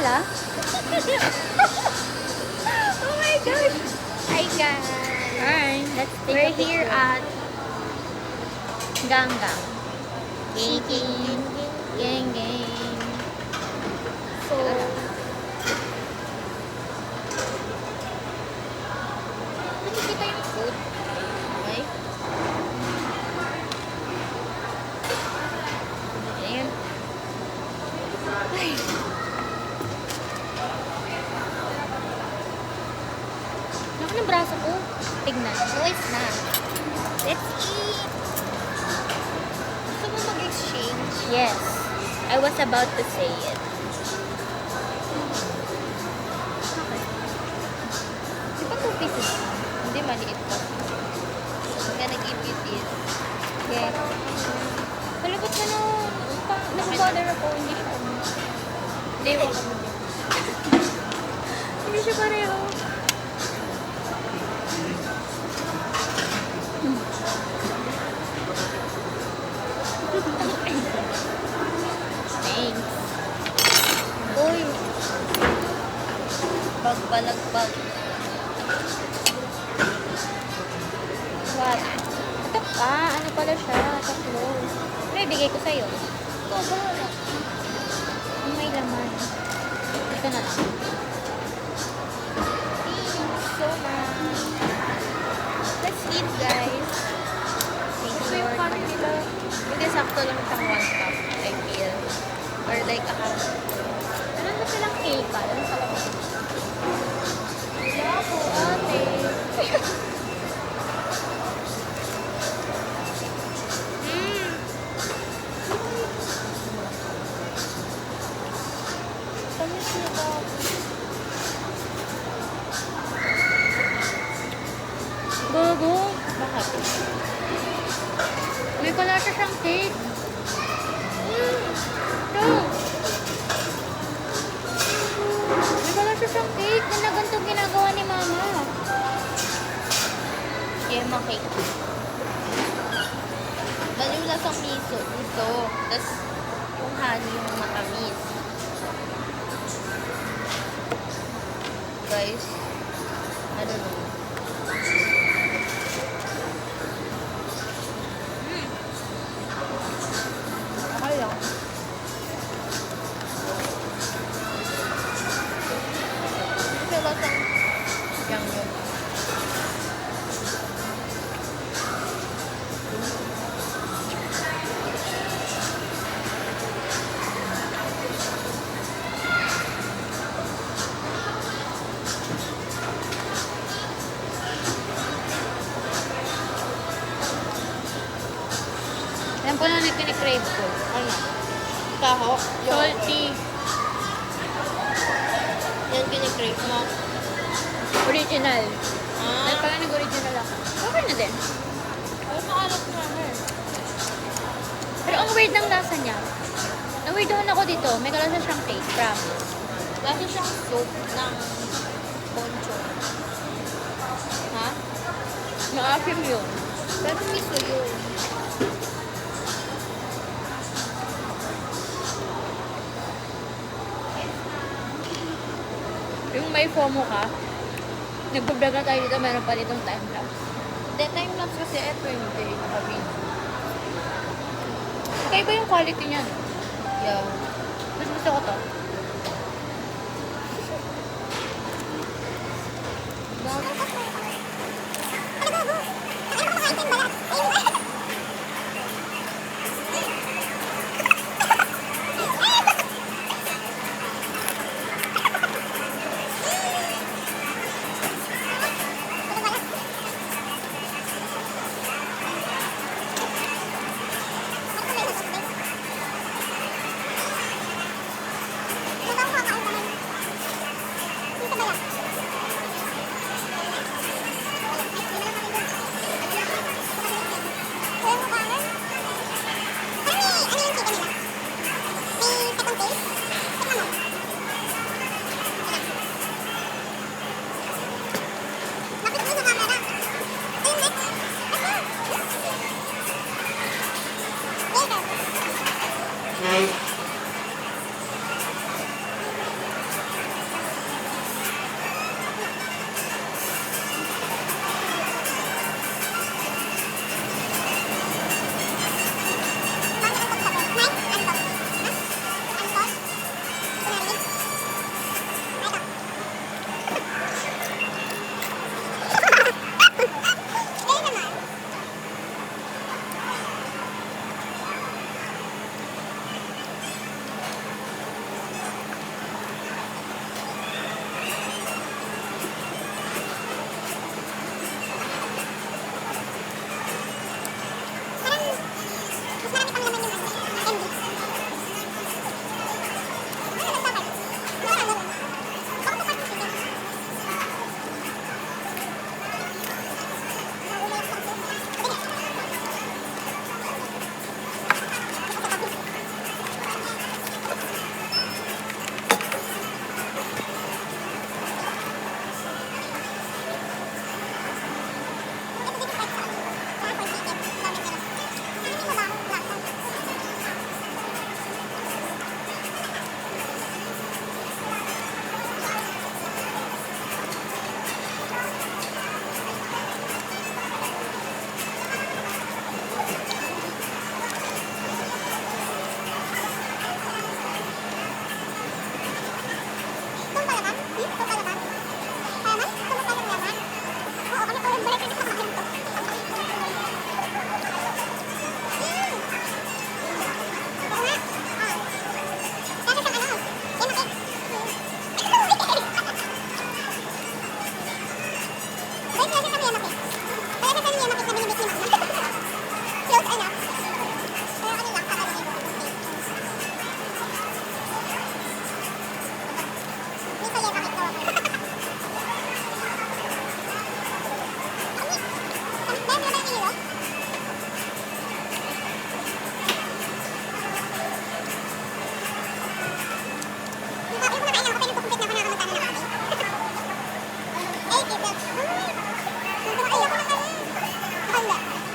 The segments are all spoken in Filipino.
pala. Oh my gosh! Hi guys! Alright, let's take We're a picture. here at Gang Gang. Gang Gang Gang. Gang. So, nakikita yung food. Okay? Ayan. Ay. Naku ng braso ko. Tignan. No, it's not. Let's eat! Gusto mo mag-exchange? Yes. I was about to say it. Di ba 2 pieces? Hindi, maliit pa. I'm gonna give you this. Yeah. Palabot ka na. Nakabother ako. Hindi siya. Hindi, wala mo. Hindi siya pareho. Thanks. Uy! Bagbalagbag. What? Ito pa. Ano pala siya? Tatlo. Ano ibigay ko sa'yo? Ito, bahala. Ang may laman. Ito na lang. Thank you so much. Let's eat, guys. Thank Gusto you, yung Lord. curry nila. Hindi, sakto lang siyang 1 cup, I feel. Or like a half. Ano na silang cake? Ano sa laman? Wala po, ate. Mm. Tamis niya ba? Gogo. Bakit? May kalasa siyang cake. Ito. May kalasa siyang cake. Na ganito ginagawa ni Mama. Yema cake. Bali yung lasang miso. Miso. Tapos yung honey yung matamis. Guys, I don't know. Okay lang. Kasi lasang yang yun. Yan po na pinikrave ko. Ano? Taho? Salty. Yan kinikrave mo. Original. Ah. Dahil pala nag-original ako. Okay na din. Ay, maalat na eh. Pero ang weird ng lasa niya. Na-weirdohan ako dito. May kalasa siyang cake. Promise. Lasa siyang soup ng poncho. Ha? Maasim yun. Pero miso yun. Yung may FOMO ka, nagbablog na tayo dito, meron pa ditong time-lapse. Hindi, time-lapse kasi eto hindi. Naka-video. Kakaiba yung quality niya, no? Yeah. Mas gusto ko to.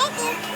Overtime.